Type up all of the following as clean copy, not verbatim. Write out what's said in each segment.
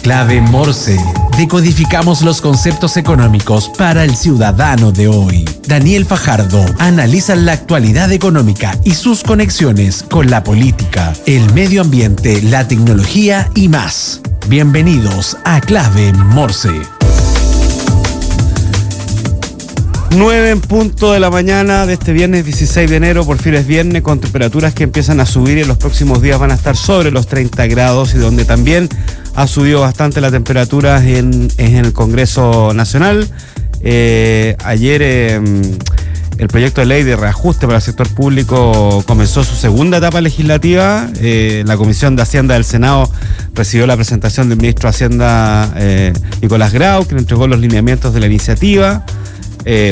Clave Morse. Decodificamos los conceptos económicos para el ciudadano de hoy. Daniel Fajardo analiza la actualidad económica y sus conexiones con la política, el medio ambiente, la tecnología y más. Bienvenidos a Clave Morse. 9 en punto de la mañana de este viernes 16 de enero, por fin es viernes, con temperaturas que empiezan a subir y en los próximos días van a estar sobre los 30 grados y donde también ha subido bastante la temperatura en el Congreso Nacional. Ayer el proyecto de ley de reajuste para el sector público comenzó su segunda etapa legislativa. La Comisión de Hacienda del Senado recibió la presentación del ministro de Hacienda, Nicolás Grau, que le entregó los lineamientos de la iniciativa.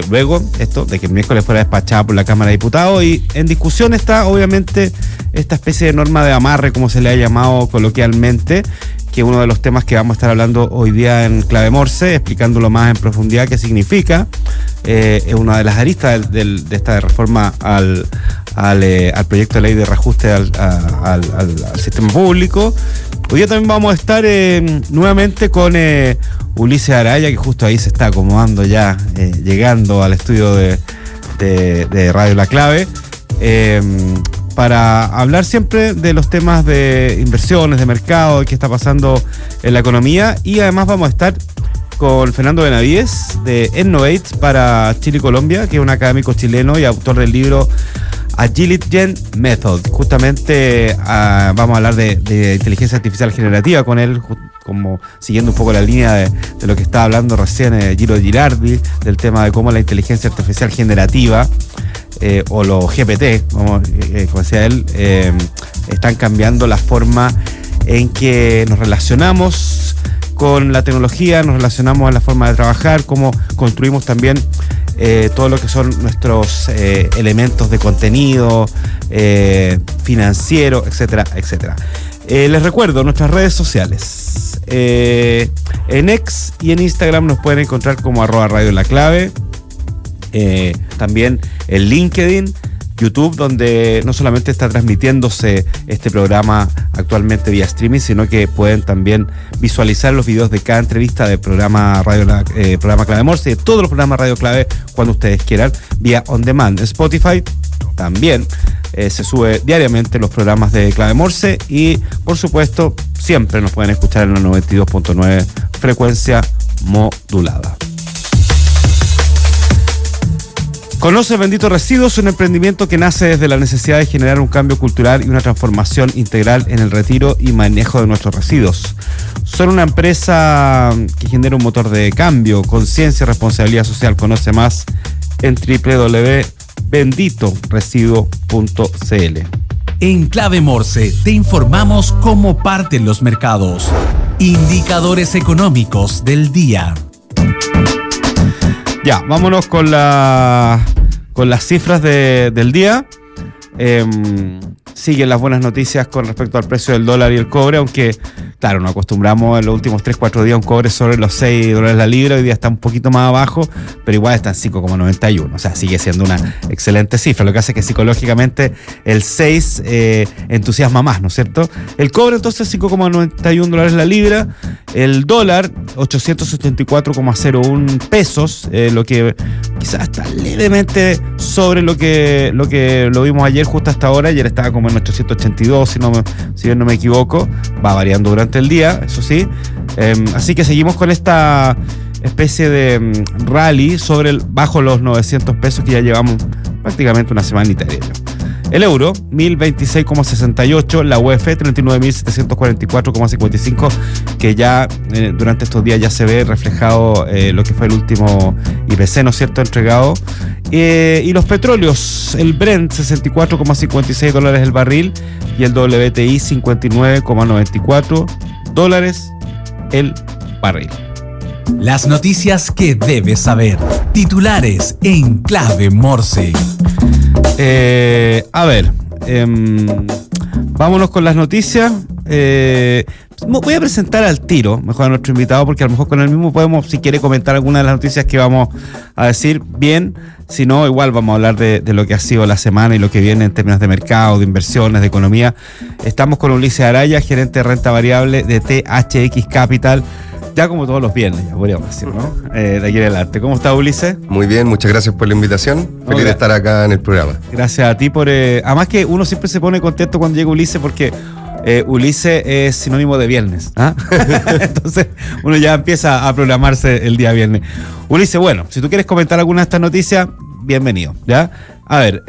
Luego, esto de que el miércoles fuera despachada por la Cámara de Diputados, y en discusión está obviamente esta especie de norma de amarre, como se le ha llamado coloquialmente, que es uno de los temas que vamos a estar hablando hoy día en Clave Morse, explicándolo más en profundidad qué significa. Es una de las aristas de esta reforma al proyecto de ley de reajuste al sistema público. Hoy día también vamos a estar nuevamente con Ulises Araya, que justo ahí se está acomodando ya, llegando al estudio de Radio La Clave, para hablar siempre de los temas de inversiones, de mercado, de qué está pasando en la economía. Y además vamos a estar con Fernando Benavides de Innovate para Chile y Colombia, que es un académico chileno y autor del libro Agility Method. Justamente vamos a hablar de inteligencia artificial generativa con él, como siguiendo un poco la línea de lo que estaba hablando recién Giro Girardi, del tema de cómo la inteligencia artificial generativa o los GPT, como decía él, están cambiando la forma en que nos relacionamos con la tecnología, nos relacionamos en la forma de trabajar, cómo construimos también todo lo que son nuestros elementos de contenido financiero, etcétera, etcétera. Les recuerdo nuestras redes sociales. En X y en Instagram nos pueden encontrar como @Radio La Clave. También en LinkedIn, YouTube, donde no solamente está transmitiéndose este programa actualmente vía streaming, sino que pueden también visualizar los videos de cada entrevista del programa programa Clave Morse y de todos los programas Radio Clave cuando ustedes quieran, vía on demand. Spotify también se sube diariamente los programas de Clave Morse y, por supuesto, siempre nos pueden escuchar en la 92.9 frecuencia modulada. Conoce Bendito Residuos, un emprendimiento que nace desde la necesidad de generar un cambio cultural y una transformación integral en el retiro y manejo de nuestros residuos. Son una empresa que genera un motor de cambio, conciencia y responsabilidad social. Conoce más en www.benditoresiduo.cl. En Clave Morse te informamos cómo parten los mercados. Indicadores económicos del día. Ya, vámonos con las cifras del día. Siguen las buenas noticias con respecto al precio del dólar y el cobre, aunque, claro, nos acostumbramos en los últimos 3-4 días a un cobre sobre los $6 la libra. Hoy día está un poquito más abajo, pero igual está en 5,91. O sea, sigue siendo una excelente cifra. Lo que hace es que psicológicamente el 6 entusiasma más, ¿no es cierto? El cobre, entonces, $5,91 la libra. El dólar, 874,01 pesos, lo que quizás está levemente sobre lo que lo vimos ayer, justo hasta ahora. Ayer estaba como en 882, si bien no me equivoco. Va variando durante el día, eso sí. Así que seguimos con esta especie de rally bajo los 900 pesos que ya llevamos prácticamente una semanita de ello. El euro, 1026,68, la UF, 39.744,55, que ya durante estos días ya se ve reflejado lo que fue el último IPC, ¿no es cierto?, entregado. Y los petróleos, el Brent, $64,56 el barril, y el WTI, $59,94 el barril. Las noticias que debes saber. Titulares en Clave Morse. Vámonos con las noticias. Voy a presentar al tiro, mejor a nuestro invitado, porque a lo mejor con él mismo podemos, si quiere, comentar alguna de las noticias que vamos a decir bien. Si no, igual vamos a hablar de lo que ha sido la semana y lo que viene en términos de mercado, de inversiones, de economía. Estamos con Ulises Araya, gerente de renta variable de THX Capital, ya como todos los viernes, ya podríamos decir, ¿no? De aquí en adelante. ¿Cómo está, Ulises? Muy bien, muchas gracias por la invitación. Feliz de estar acá en el programa. Gracias a ti por... además que uno siempre se pone contento cuando llega Ulises porque... Ulises es sinónimo de viernes, ¿ah? Entonces uno ya empieza a programarse el día viernes. Ulises, bueno, si tú quieres comentar alguna de estas noticias, bienvenido, ¿ya? A ver,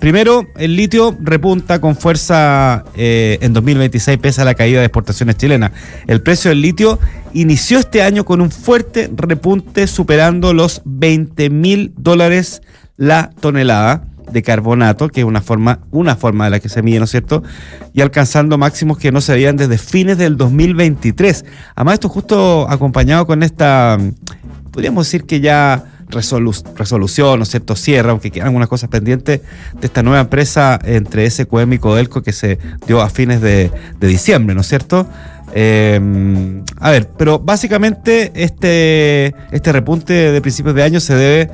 primero, el litio repunta con fuerza en 2026 pese a la caída de exportaciones chilenas. El precio del litio inició este año con un fuerte repunte superando los $20,000 la tonelada de carbonato, que es una forma de la que se mide, ¿no es cierto? Y alcanzando máximos que no se veían desde fines del 2023. Además, esto justo acompañado con esta, podríamos decir que ya resolución, ¿no es cierto? Cierre, aunque quedan algunas cosas pendientes de esta nueva empresa entre SQM y Codelco que se dio a fines de diciembre, ¿no es cierto? A ver, pero básicamente este repunte de principios de año se debe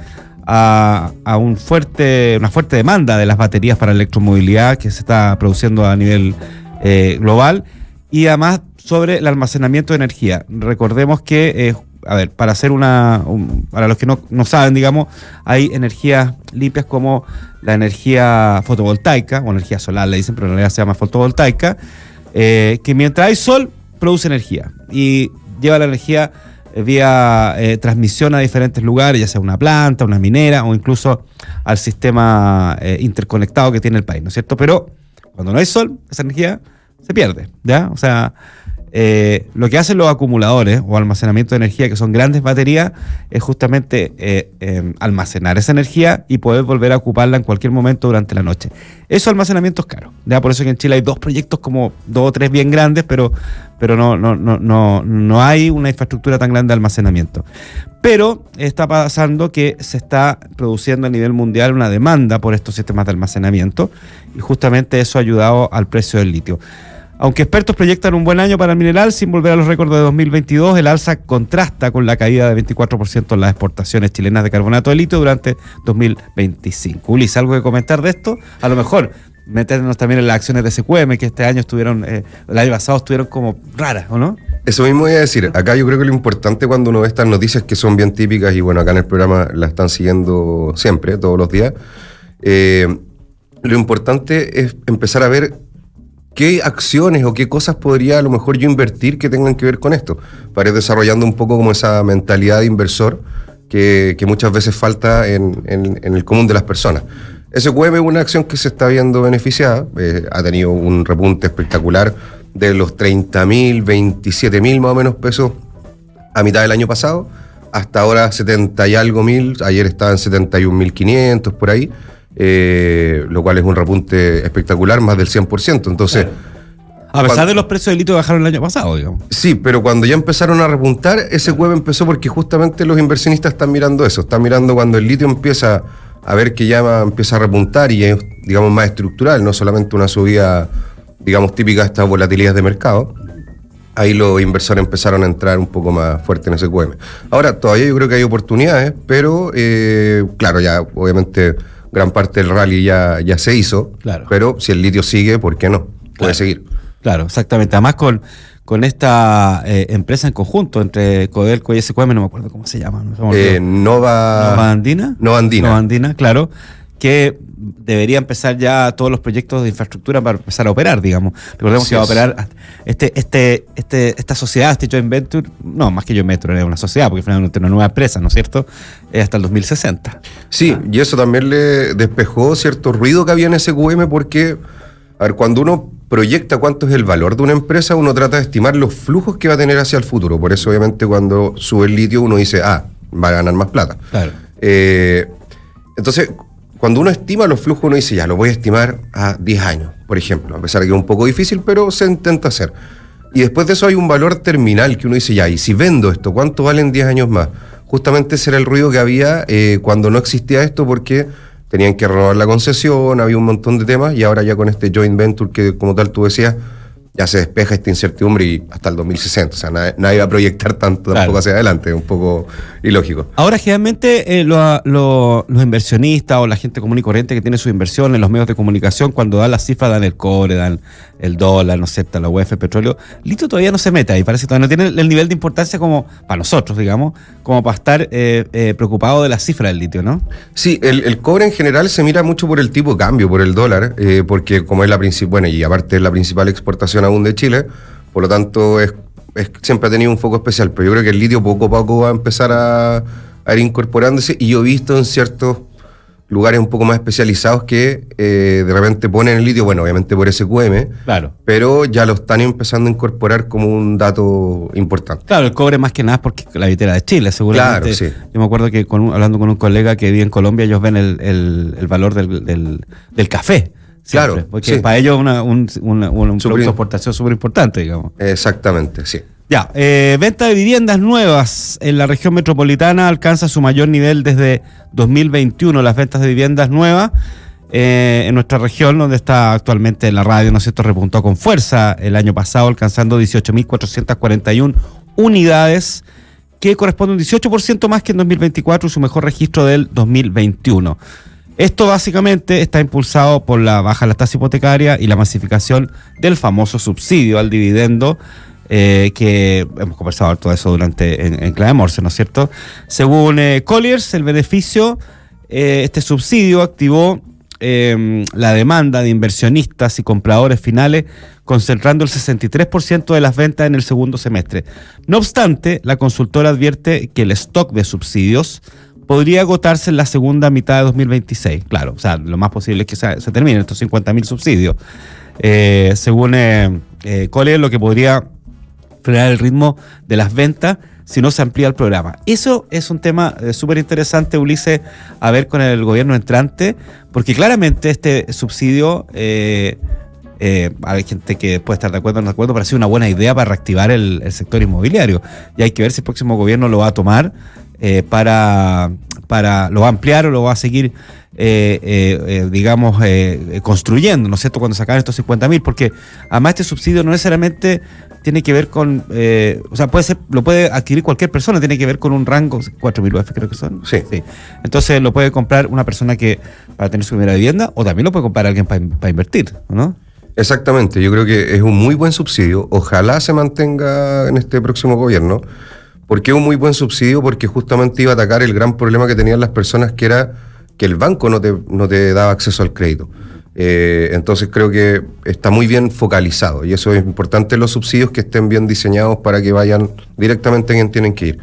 a una fuerte demanda de las baterías para electromovilidad que se está produciendo a nivel global y además sobre el almacenamiento de energía. Recordemos que, para hacer para los que no saben, digamos, hay energías limpias como la energía fotovoltaica, o energía solar le dicen, pero en realidad se llama fotovoltaica, que mientras hay sol, produce energía y lleva la energía vía transmisión a diferentes lugares, ya sea una planta, una minera o incluso al sistema interconectado que tiene el país, ¿no es cierto? Pero cuando no hay sol, esa energía se pierde, ¿ya? O sea, lo que hacen los acumuladores o almacenamiento de energía, que son grandes baterías, es justamente almacenar esa energía y poder volver a ocuparla en cualquier momento durante la noche. Eso almacenamiento es caro, ¿ya? Por eso que en Chile hay 2 proyectos, como 2 o 3 bien grandes, pero no hay una infraestructura tan grande de almacenamiento. Pero está pasando que se está produciendo a nivel mundial una demanda por estos sistemas de almacenamiento y justamente eso ha ayudado al precio del litio. Aunque expertos proyectan un buen año para el mineral, sin volver a los récords de 2022, el alza contrasta con la caída de 24% en las exportaciones chilenas de carbonato de litio durante 2025. Ulises, ¿algo que comentar de esto? A lo mejor meternos también en las acciones de SQM, que este año el año pasado estuvieron como raras, ¿o no? Eso mismo voy a decir. Acá yo creo que lo importante cuando uno ve estas noticias que son bien típicas, y bueno, acá en el programa la están siguiendo siempre, todos los días, lo importante es empezar a ver qué acciones o qué cosas podría a lo mejor yo invertir que tengan que ver con esto, para ir desarrollando un poco como esa mentalidad de inversor que muchas veces falta en el común de las personas. SQM es una acción que se está viendo beneficiada, ha tenido un repunte espectacular de los 30.000, 27.000 más o menos pesos a mitad del año pasado, hasta ahora 70 y algo mil, ayer estaba en 71.500 por ahí, lo cual es un repunte espectacular, más del 100%. Entonces, a pesar de los precios del litio bajaron el año pasado, digamos. Sí, pero cuando ya empezaron a repuntar, ese web empezó porque justamente los inversionistas están mirando eso, están mirando cuando el litio empieza a ver que ya empieza a repuntar y es, digamos, más estructural, no solamente una subida, digamos, típica de estas volatilidades de mercado. Ahí los inversores empezaron a entrar un poco más fuerte en ese QM. Ahora, todavía yo creo que hay oportunidades, pero claro, ya obviamente gran parte del rally ya se hizo, claro. Pero si el litio sigue, ¿por qué no? Puede seguir. Claro, exactamente. Además con esta empresa en conjunto entre Codelco y SQM, no me acuerdo cómo se llama. Nova Andina. Nova Andina, claro, que debería empezar ya todos los proyectos de infraestructura para empezar a operar, digamos. Recordemos que va a operar esta sociedad, este joint venture, no, más que joint venture, es una sociedad, porque finalmente es una nueva empresa, ¿no es cierto? Hasta el 2060. Sí, y eso también le despejó cierto ruido que había en SQM, porque, a ver, cuando uno proyecta cuánto es el valor de una empresa, uno trata de estimar los flujos que va a tener hacia el futuro. Por eso, obviamente, cuando sube el litio, uno dice, va a ganar más plata. Claro. Entonces, cuando uno estima los flujos, uno dice, ya, lo voy a estimar a 10 años, por ejemplo, a pesar de que es un poco difícil, pero se intenta hacer. Y después de eso hay un valor terminal que uno dice, ya, y si vendo esto, ¿cuánto valen 10 años más? Justamente ese era el ruido que había cuando no existía esto, porque tenían que renovar la concesión, había un montón de temas, y ahora ya con este joint venture que, como tal tú decías, ya se despeja esta incertidumbre y hasta el 2060, o sea, nadie va a proyectar tanto tampoco hacia adelante, es un poco ilógico. Ahora, generalmente los inversionistas o la gente común y corriente que tiene sus inversiones en los medios de comunicación, cuando dan las cifras, dan el cobre, dan el dólar, no sé, la UEF, el petróleo. Litio todavía no se mete ahí, parece que todavía no tiene el nivel de importancia como para nosotros, digamos, como para estar preocupado de la cifra del litio, ¿no? Sí, el cobre en general se mira mucho por el tipo de cambio, por el dólar, porque como es la principal, bueno, y aparte es la principal exportación aún de Chile, por lo tanto siempre ha tenido un foco especial, pero yo creo que el litio poco a poco va a empezar a ir incorporándose, y yo he visto en ciertos lugares un poco más especializados que de repente ponen el litio, bueno, obviamente por SQM, claro, pero ya lo están empezando a incorporar como un dato importante. Claro, el cobre más que nada es porque la billetera de Chile, seguramente. Claro, sí. Yo me acuerdo que hablando con un colega que vive en Colombia, ellos ven el valor del café. Siempre, claro, porque sí. Para ellos un producto de exportación súper importante, digamos. Exactamente, sí. Ya, venta de viviendas nuevas en la región metropolitana alcanza su mayor nivel desde 2021. Las ventas de viviendas nuevas en nuestra región, donde está actualmente la radio, ¿no es cierto?, repuntó con fuerza el año pasado, alcanzando 18.441 unidades, que corresponde a un 18% más que en 2024, su mejor registro del 2021. Esto básicamente está impulsado por la baja de la tasa hipotecaria y la masificación del famoso subsidio al dividendo, que hemos conversado todo eso durante en Clave Morse, ¿no es cierto? Según Colliers, el beneficio, este subsidio activó la demanda de inversionistas y compradores finales, concentrando el 63% de las ventas en el segundo semestre. No obstante, la consultora advierte que el stock de subsidios podría agotarse en la segunda mitad de 2026. Claro, o sea, lo más posible es que se terminen estos 50.000 subsidios. Según Colliers, lo que podría frenar el ritmo de las ventas si no se amplía el programa. Eso es un tema súper interesante, Ulises, a ver con el gobierno entrante, porque claramente este subsidio, hay gente que puede estar de acuerdo o no de acuerdo, pero ha sido una buena idea para reactivar el sector inmobiliario. Y hay que ver si el próximo gobierno lo va a tomar lo va a ampliar o lo va a seguir construyendo, ¿no es cierto?, cuando se acaben estos 50.000, porque además este subsidio no necesariamente tiene que ver con, o sea, lo puede adquirir cualquier persona, tiene que ver con un rango, 4.000 UF creo que son. Sí. Entonces lo puede comprar una persona que para tener su primera vivienda, o también lo puede comprar alguien para invertir, ¿no? Exactamente, yo creo que es un muy buen subsidio, ojalá se mantenga en este próximo gobierno. ¿Por qué un muy buen subsidio? Porque justamente iba a atacar el gran problema que tenían las personas, que era que el banco no te daba acceso al crédito. Entonces creo que está muy bien focalizado, y eso es importante, los subsidios que estén bien diseñados para que vayan directamente a quien tienen que ir.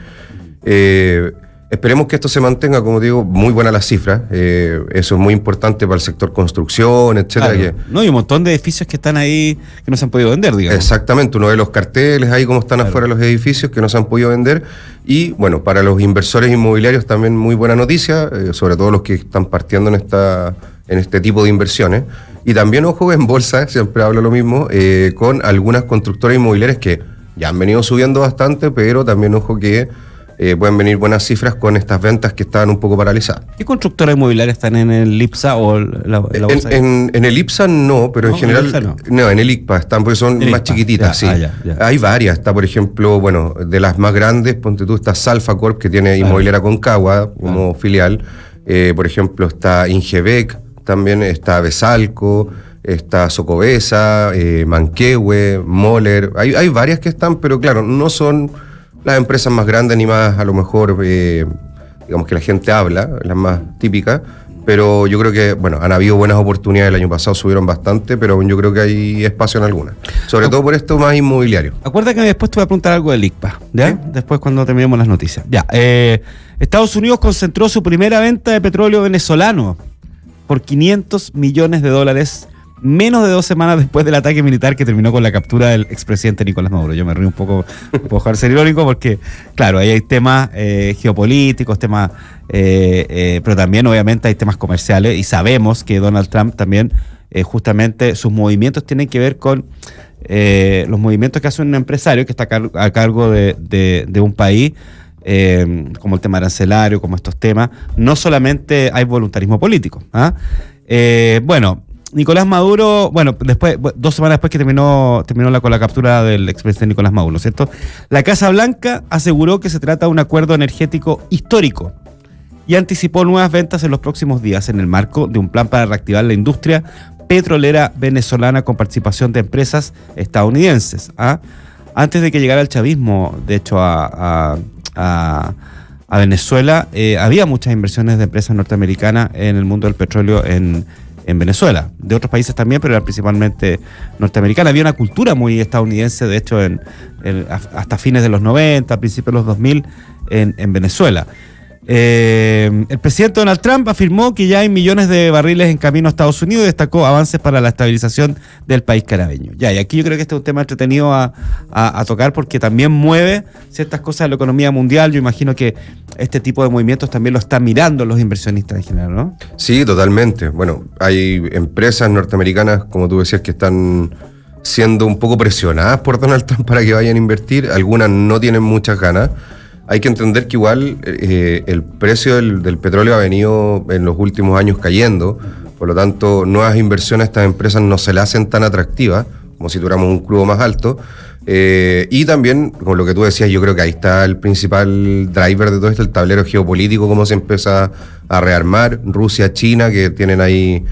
Esperemos que esto se mantenga, como digo, muy buena la cifra. Eso es muy importante para el sector construcción, etcétera. Claro. No, hay un montón de edificios que están ahí que no se han podido vender, digamos. Exactamente, uno de los carteles ahí como están afuera los edificios que no se han podido vender. Y bueno, para los inversores inmobiliarios también muy buena noticia, sobre todo los que están partiendo en este tipo de inversiones. Y también, ojo, en bolsa, siempre hablo lo mismo, con algunas constructoras inmobiliarias que ya han venido subiendo bastante, pero también, ojo, que pueden venir buenas cifras con estas ventas que estaban un poco paralizadas. ¿Qué constructoras inmobiliarias están en el IPSA o la bolsa? En el IPSA no, pero en general no, en el ICPA están, porque son más chiquititas, sí. Ya. Hay varias, está por ejemplo, bueno, de las más grandes, ponte tú, está Salfa Corp, que tiene Inmobiliaria Concagua como filial, por ejemplo está Ingebec, también está Besalco, está Socobesa, Manquehue, Moller, hay varias que están, pero claro, no son las empresas más grandes ni más, a lo mejor, digamos que la gente habla, las más típicas, pero yo creo que, bueno, han habido buenas oportunidades, el año pasado subieron bastante, pero yo creo que hay espacio en algunas, sobre todo por esto más inmobiliario. Acuérdate que después te voy a preguntar algo del ICPA, ¿ya? ¿Sí? Después cuando terminemos las noticias. Ya, Estados Unidos concentró su primera venta de petróleo venezolano por $500 millones, menos de 2 semanas después del ataque militar que terminó con la captura del expresidente Nicolás Maduro. Yo me río un poco, puedo dejar de ser irónico, porque, claro, ahí hay temas geopolíticos, temas, pero también, obviamente, hay temas comerciales, y sabemos que Donald Trump también, justamente, sus movimientos tienen que ver con los movimientos que hace un empresario que está a cargo de un país, como el tema arancelario, como estos temas. No solamente hay voluntarismo político. Bueno, Nicolás Maduro, bueno, después, 2 semanas después que terminó con la captura del expresidente Nicolás Maduro, ¿cierto? La Casa Blanca aseguró que se trata de un acuerdo energético histórico y anticipó nuevas ventas en los próximos días en el marco de un plan para reactivar la industria petrolera venezolana con participación de empresas estadounidenses. Antes de que llegara el chavismo, de hecho, a Venezuela, había muchas inversiones de empresas norteamericanas en el mundo del petróleo en Venezuela, de otros países también, pero era principalmente norteamericana. Había una cultura muy estadounidense, de hecho, hasta fines de los 90, principios de los 2000, en Venezuela. El presidente Donald Trump afirmó que ya hay millones de barriles en camino a Estados Unidos y destacó avances para la estabilización del país caribeño. Y aquí yo creo que este es un tema entretenido a tocar porque también mueve ciertas cosas de la economía mundial. Yo imagino que este tipo de movimientos también lo están mirando los inversionistas en general, ¿no? Sí, totalmente. Bueno, hay empresas norteamericanas, como tú decías, que están siendo un poco presionadas por Donald Trump para que vayan a invertir. Algunas no tienen muchas ganas. Hay que entender que igual el precio del petróleo ha venido en los últimos años cayendo, por lo tanto nuevas inversiones a estas empresas no se le hacen tan atractivas como si tuviéramos un crudo más alto, y también, con lo que tú decías, yo creo que ahí está el principal driver de todo esto, el tablero geopolítico, cómo se empieza a rearmar, Rusia, China, que tienen ahí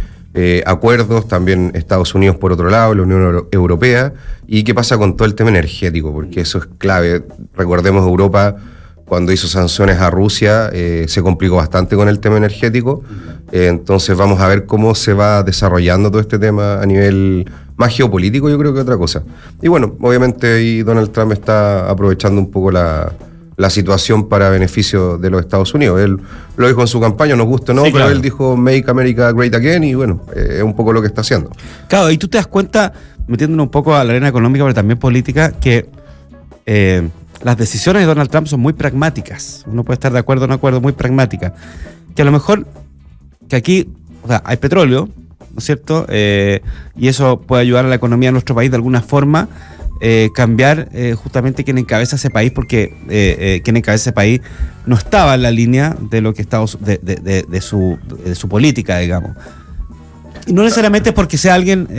acuerdos, también Estados Unidos por otro lado, la Unión Europea, y qué pasa con todo el tema energético, porque eso es clave. Recordemos, Europa, cuando hizo sanciones a Rusia, se complicó bastante con el tema energético. Entonces vamos a ver cómo se va desarrollando todo este tema a nivel más geopolítico, yo creo que otra cosa. Y bueno, obviamente ahí Donald Trump está aprovechando un poco la situación para beneficio de los Estados Unidos. Él lo dijo en su campaña, nos gusta o no, sí, pero claro, él dijo Make America Great Again, y bueno, es un poco lo que está haciendo. Claro, y tú te das cuenta, metiéndonos un poco a la arena económica, pero también política, que las decisiones de Donald Trump son muy pragmáticas. Uno puede estar de acuerdo o no de acuerdo, muy pragmáticas. Que a lo mejor, que aquí, o sea, hay petróleo, ¿no es cierto? Y eso puede ayudar a la economía de nuestro país de alguna forma, cambiar justamente quien encabeza ese país, porque quien encabeza ese país no estaba en la línea de lo que de su política, digamos. Y no necesariamente porque sea alguien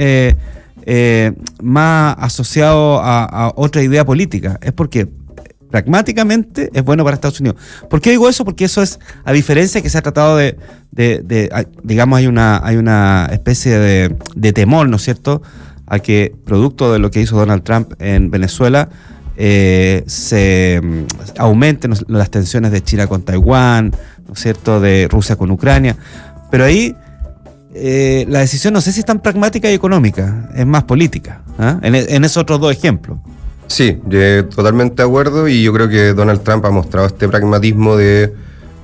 más asociado a otra idea política, es porque pragmáticamente es bueno para Estados Unidos. ¿Por qué digo eso? Porque eso es, a diferencia que se ha tratado digamos, hay una especie de temor, ¿no es cierto?, a que, producto de lo que hizo Donald Trump en Venezuela, se aumenten las tensiones de China con Taiwán, ¿no es cierto?, de Rusia con Ucrania. Pero ahí la decisión no sé si es tan pragmática y económica, es más política, en esos otros dos ejemplos. Sí, totalmente de acuerdo, y yo creo que Donald Trump ha mostrado este pragmatismo de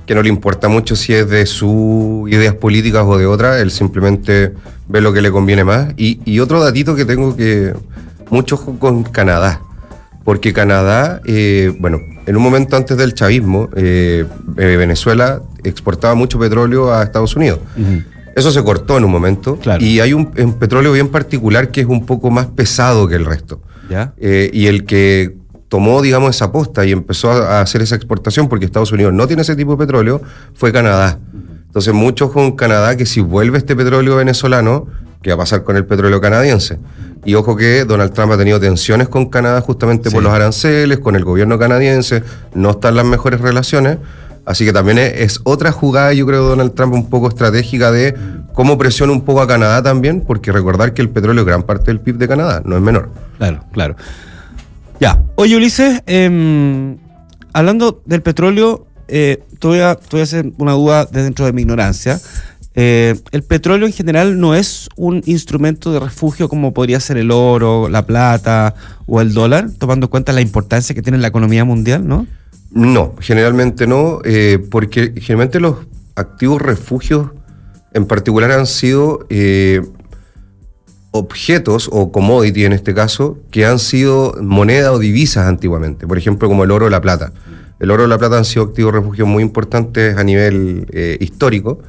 que no le importa mucho si es de sus ideas políticas o de otras, él simplemente ve lo que le conviene más. Y otro datito que tengo, que mucho ojo con Canadá, porque Canadá, bueno, en un momento antes del chavismo, Venezuela exportaba mucho petróleo a Estados Unidos. Uh-huh. Eso se cortó en un momento, claro. Y hay un petróleo bien particular que es un poco más pesado que el resto. ¿Ya? Y el que tomó, digamos, esa posta y empezó a hacer esa exportación, porque Estados Unidos no tiene ese tipo de petróleo, fue Canadá. Entonces, mucho con Canadá, que si vuelve este petróleo venezolano, ¿qué va a pasar con el petróleo canadiense? Y ojo que Donald Trump ha tenido tensiones con Canadá justamente por los aranceles, con el gobierno canadiense, no están las mejores relaciones. Así que también es otra jugada, yo creo, de Donald Trump un poco estratégica de cómo presiona un poco a Canadá también, porque recordar que el petróleo es gran parte del PIB de Canadá, no es menor. Claro, claro. Ya. Oye, Ulises, hablando del petróleo, te voy a hacer una duda de dentro de mi ignorancia. El petróleo en general no es un instrumento de refugio como podría ser el oro, la plata o el dólar, tomando en cuenta la importancia que tiene en la economía mundial, ¿no? No, generalmente no, porque generalmente los activos refugios en particular han sido objetos o commodity en este caso, que han sido moneda o divisas antiguamente, por ejemplo como el oro o la plata. El oro o la plata han sido activos refugios muy importantes a nivel histórico.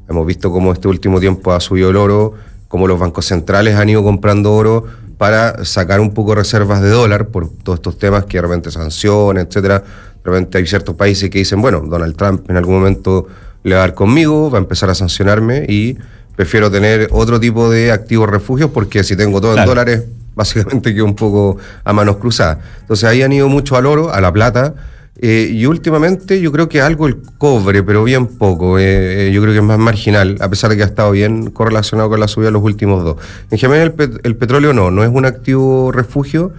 Hemos visto cómo este último tiempo ha subido el oro, cómo los bancos centrales han ido comprando oro para sacar un poco de reservas de dólar por todos estos temas que de repente sanciones, etcétera. De repente hay ciertos países que dicen, bueno, Donald Trump en algún momento le va a dar conmigo, va a empezar a sancionarme y prefiero tener otro tipo de activos refugios, porque si tengo todo en dólares, básicamente quedo un poco a manos cruzadas. Entonces ahí han ido mucho al oro, a la plata, y últimamente yo creo que algo el cobre, pero bien poco. Yo creo que es más marginal, a pesar de que ha estado bien correlacionado con la subida de los últimos dos. En general el petróleo no es un activo refugio,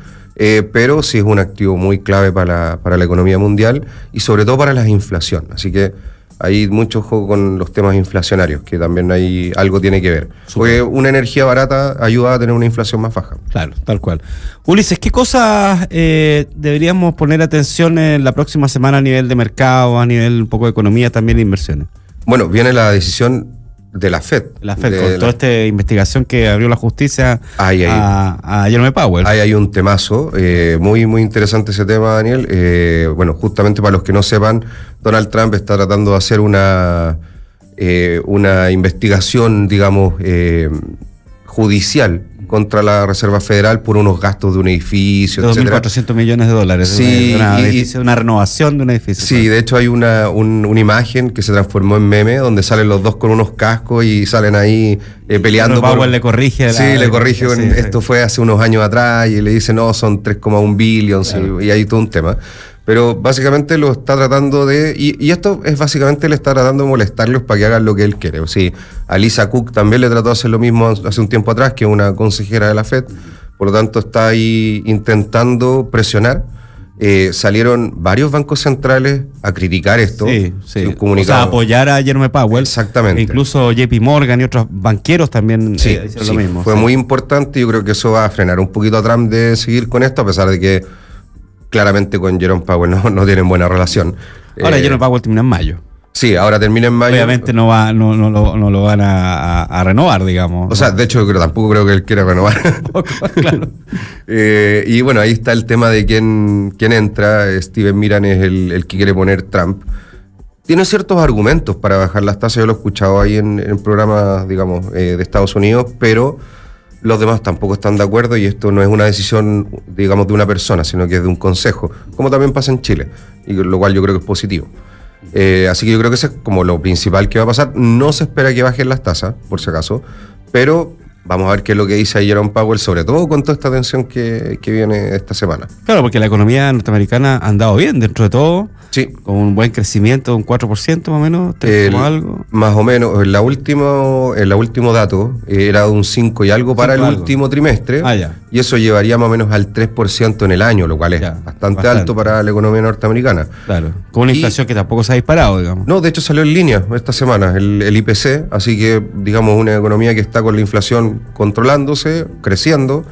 pero sí es un activo muy clave para la economía mundial y sobre todo para la inflación. Así que hay mucho juego con los temas inflacionarios, que también hay algo tiene que ver. Porque una energía barata ayuda a tener una inflación más baja. Claro, tal cual. Ulises, ¿qué cosas deberíamos poner atención en la próxima semana a nivel de mercado, a nivel un poco de economía, también de inversiones? Bueno, viene la decisión de la FED. Con toda esta investigación que abrió la justicia a Jerome Powell. Ahí hay un temazo, muy muy interesante ese tema, Daniel. Bueno, justamente para los que no sepan, Donald Trump está tratando de hacer una investigación, digamos, judicial contra la Reserva Federal por unos gastos de un edificio, de $2.400 millones. Sí, una renovación de un edificio. Sí, de hecho hay una imagen que se transformó en meme, donde salen los dos con unos cascos y salen ahí peleando. Powell le corrige. Le corrige. Esto fue hace unos años atrás y le dice, no, son 3,1 billions, claro. Y hay todo un tema. Pero básicamente lo está tratando de... Y esto es básicamente le está tratando de molestarlos para que hagan lo que él quiere. Sí, a Lisa Cook también le trató de hacer lo mismo hace un tiempo atrás, que es una consejera de la FED. Por lo tanto, está ahí intentando presionar. Salieron varios bancos centrales a criticar esto. Sí. O sea, apoyar a Jerome Powell. Exactamente. Incluso JP Morgan y otros banqueros también hicieron lo mismo. Fue muy importante. Yo creo que eso va a frenar un poquito a Trump de seguir con esto, a pesar de que claramente con Jerome Powell no tienen buena relación. Ahora Jerome Powell termina en mayo. Sí, ahora termina en mayo. Obviamente no lo van a renovar, digamos. O sea, de hecho, tampoco creo que él quiera renovar. Claro. Y bueno, ahí está el tema de quién entra. Steven Miran es el que quiere poner Trump. Tiene ciertos argumentos para bajar las tasas. Yo lo he escuchado ahí en programas, digamos, de Estados Unidos, pero los demás tampoco están de acuerdo, y esto no es una decisión, digamos, de una persona, sino que es de un consejo, como también pasa en Chile, y lo cual yo creo que es positivo. Así que yo creo que eso es como lo principal que va a pasar. No se espera que bajen las tasas, por si acaso, pero vamos a ver qué es lo que dice Jerome Powell, sobre todo con toda esta tensión que viene esta semana. Claro, porque la economía norteamericana ha andado bien dentro de todo. Sí. Con un buen crecimiento, un 4% más o menos, algo. Más o menos, el último dato era de un 5 y algo para el último trimestre, y eso llevaría más o menos al 3% en el año, lo cual es bastante alto para la economía norteamericana. Claro, con una inflación que tampoco se ha disparado, digamos. No, de hecho salió en línea esta semana, el IPC, así que, digamos, una economía que está con la inflación controlándose, creciendo.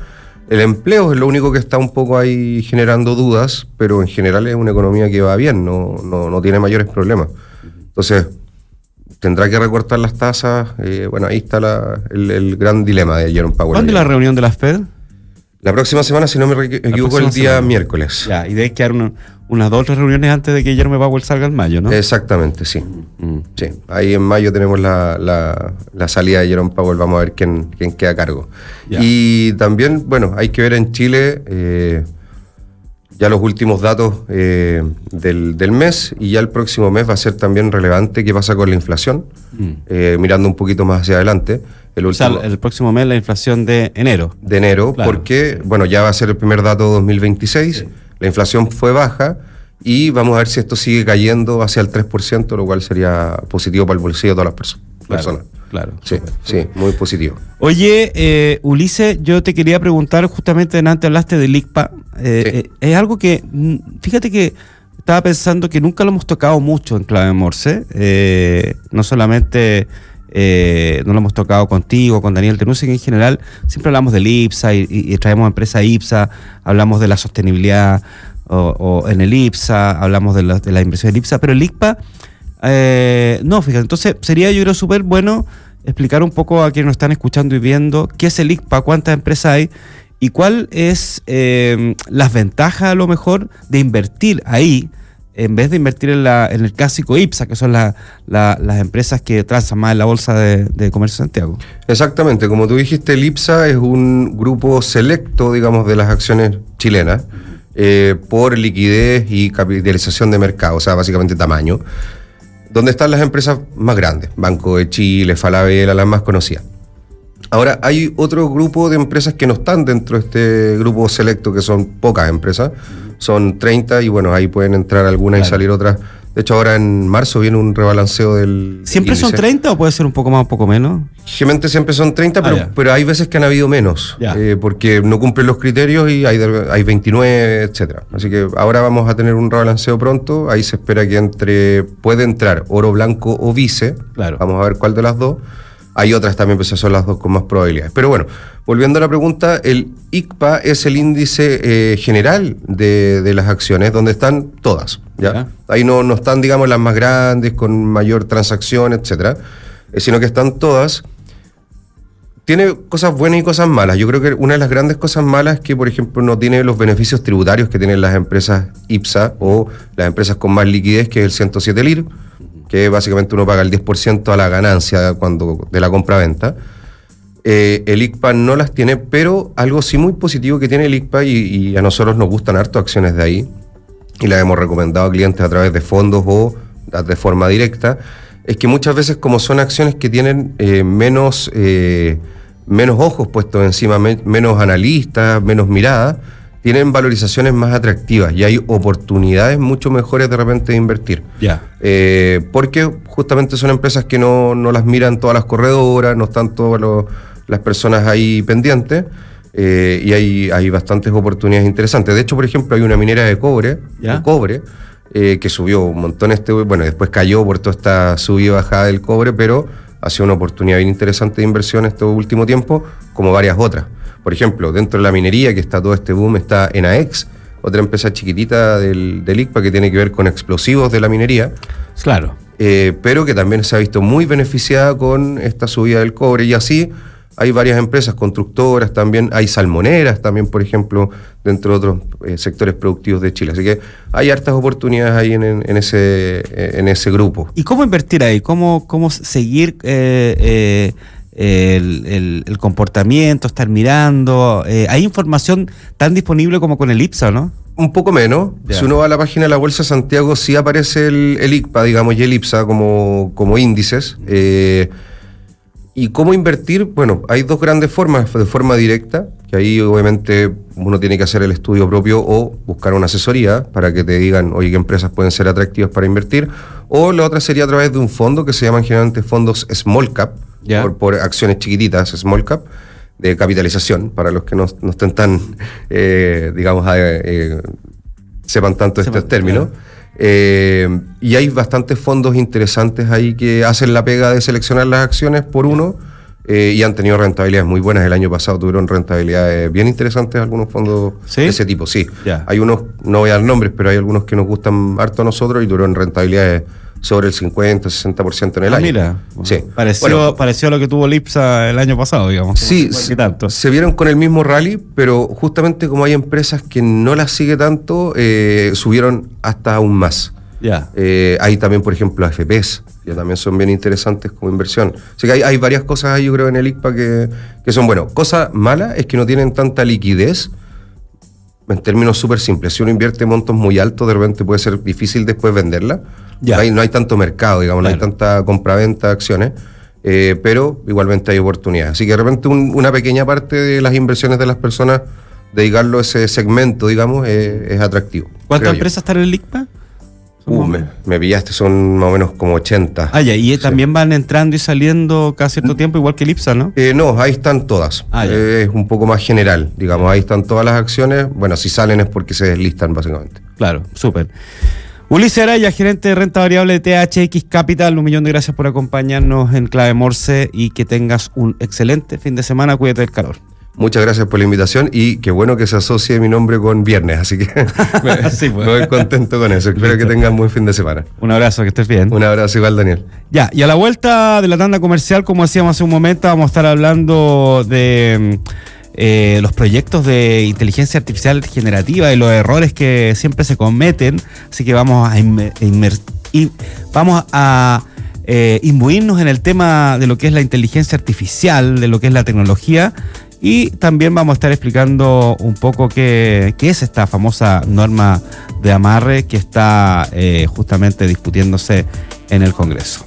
El empleo es lo único que está un poco ahí generando dudas, pero en general es una economía que va bien, no tiene mayores problemas. Entonces, tendrá que recortar las tasas. Bueno, ahí está el gran dilema de Jerome Powell. ¿Cuándo es la reunión de la FED? La próxima semana, si no me equivoco, el día miércoles. Ya, y debe quedar unas 2 o 3 reuniones antes de que Jerome Powell salga en mayo, ¿no? Exactamente, sí. Sí. Ahí en mayo tenemos la salida de Jerome Powell, vamos a ver quién queda a cargo. Ya. Y también, bueno, hay que ver en Chile ya los últimos datos del mes, y ya el próximo mes va a ser también relevante qué pasa con la inflación, mirando un poquito más hacia adelante. El próximo mes la inflación de enero. De enero, claro, porque, bueno, ya va a ser el primer dato de 2026, sí. La inflación fue baja, y vamos a ver si esto sigue cayendo hacia el 3%, lo cual sería positivo para el bolsillo de todas las personas. Claro. Sí, sí, muy positivo. Oye, Ulises, yo te quería preguntar, justamente antes hablaste del ICPA. Sí. Es algo que, fíjate que estaba pensando que nunca lo hemos tocado mucho en Clave Morse. No solamente no lo hemos tocado contigo, con Daniel Tenucci, en general siempre hablamos del IPSA y traemos empresa IPSA, hablamos de la sostenibilidad o en el IPSA, hablamos de la inversión del IPSA, pero el ICPA no, fíjate, entonces sería, yo creo, súper bueno explicar un poco a quienes nos están escuchando y viendo qué es el ICPA, cuántas empresas hay y cuál es las ventajas a lo mejor de invertir ahí en vez de invertir en el clásico IPSA, que son las empresas que transan más en la bolsa de comercio de Santiago. Exactamente, como tú dijiste, el IPSA es un grupo selecto, digamos, de las acciones chilenas por liquidez y capitalización de mercado, o sea, básicamente tamaño, donde están las empresas más grandes, Banco de Chile, Falabella, las más conocidas. Ahora, hay otro grupo de empresas que no están dentro de este grupo selecto, que son pocas empresas, son 30 y bueno, ahí pueden entrar algunas y salir otras. De hecho, ahora en marzo viene un rebalanceo del ¿Siempre índice. son 30 o puede ser un poco más o un poco menos? Generalmente siempre son 30, pero hay veces que han habido menos, porque no cumplen los criterios y hay 29, etcétera. Así que ahora vamos a tener un rebalanceo pronto, ahí se espera que puede entrar oro blanco o vice, vamos a ver cuál de las dos. Hay otras también, pues son las dos con más probabilidades. Pero bueno, volviendo a la pregunta, el ICPA es el índice general de las acciones, donde están todas. ¿ya? Ahí no están, digamos, las más grandes, con mayor transacción, etcétera, sino que están todas. Tiene cosas buenas y cosas malas. Yo creo que una de las grandes cosas malas es que, por ejemplo, no tiene los beneficios tributarios que tienen las empresas IPSA o las empresas con más liquidez, que es el 107 LIR, que básicamente uno paga el 10% a la ganancia de la compra-venta. El ICPA no las tiene, pero algo sí muy positivo que tiene el ICPA, y a nosotros nos gustan harto acciones de ahí, y las hemos recomendado a clientes a través de fondos o de forma directa, es que muchas veces, como son acciones que tienen menos ojos puestos encima, menos analistas, menos miradas, tienen valorizaciones más atractivas y hay oportunidades mucho mejores de repente de invertir. Porque justamente son empresas que no las miran todas las corredoras, no están todas las personas ahí pendientes, y hay bastantes oportunidades interesantes. De hecho, por ejemplo, hay una minera de cobre, que subió un montón después cayó por toda esta subida y bajada del cobre, pero ha sido una oportunidad bien interesante de inversión este último tiempo, como varias otras. Por ejemplo, dentro de la minería, que está todo este boom, está Enaex, otra empresa chiquitita del ICPA que tiene que ver con explosivos de la minería. Claro. Pero que también se ha visto muy beneficiada con esta subida del cobre, y así hay varias empresas constructoras también, hay salmoneras también, por ejemplo, dentro de otros sectores productivos de Chile. Así que hay hartas oportunidades ahí en ese grupo. ¿Y cómo invertir ahí? ¿Cómo seguir el comportamiento, estar mirando? ¿Hay información tan disponible como con el IPSA, no? Un poco menos. Si uno va a la página de la Bolsa de Santiago, sí aparece el ICPA, digamos, y el IPSA como índices. ¿Y cómo invertir? Bueno, hay dos grandes formas. De forma directa, que ahí obviamente uno tiene que hacer el estudio propio o buscar una asesoría para que te digan, oye, qué empresas pueden ser atractivas para invertir. O la otra sería a través de un fondo que se llaman generalmente fondos small cap, por acciones chiquititas, small cap, de capitalización, para los que no estén tan, sepan tanto estos términos. Y hay bastantes fondos interesantes ahí que hacen la pega de seleccionar las acciones por uno, y han tenido rentabilidades muy buenas. El año pasado tuvieron rentabilidades bien interesantes algunos fondos de ese tipo. Sí, hay unos, no voy a dar nombres, pero hay algunos que nos gustan harto a nosotros y tuvieron rentabilidades sobre el 50-60% en el año. Mira, sí. Pareció a lo que tuvo el IPSA el año pasado, digamos. Sí, se vieron con el mismo rally, pero justamente como hay empresas que no las sigue tanto, subieron hasta aún más. Hay también, por ejemplo, AFPs, que también son bien interesantes como inversión. Así que hay varias cosas ahí, yo creo, en el ICPA que son buenas. Cosa mala es que no tienen tanta liquidez. En términos súper simples, si uno invierte montos muy altos, de repente puede ser difícil después venderla. No hay tanto mercado, digamos, no hay tanta compraventa de acciones, pero igualmente hay oportunidades. Así que de repente una pequeña parte de las inversiones de las personas, dedicarlo a ese segmento, digamos, es atractivo. ¿Cuántas empresas están en el ICPA? Me pillaste, son más o menos como 80. Y también van entrando y saliendo cada cierto tiempo, igual que el IPSA, ¿no? No, ahí están todas. Es un poco más general, digamos, ahí están todas las acciones. Bueno, si salen es porque se deslistan, básicamente. Claro, súper. Ulises Araya, gerente de renta variable de THX Capital, 1.000.000 de gracias por acompañarnos en Clave Morse y que tengas un excelente fin de semana. Cuídate del calor. Muchas gracias por la invitación y qué bueno que se asocie mi nombre con viernes, así que me voy contento con eso. Espero que tengan buen fin de semana. Un abrazo, que estés bien. Un abrazo igual, Daniel. Y a la vuelta de la tanda comercial, como decíamos hace un momento, vamos a estar hablando de los proyectos de inteligencia artificial generativa y los errores que siempre se cometen, así que vamos a imbuirnos en el tema de lo que es la inteligencia artificial, de lo que es la tecnología, Y también vamos a estar explicando un poco qué es esta famosa norma de amarre que está justamente discutiéndose en el Congreso.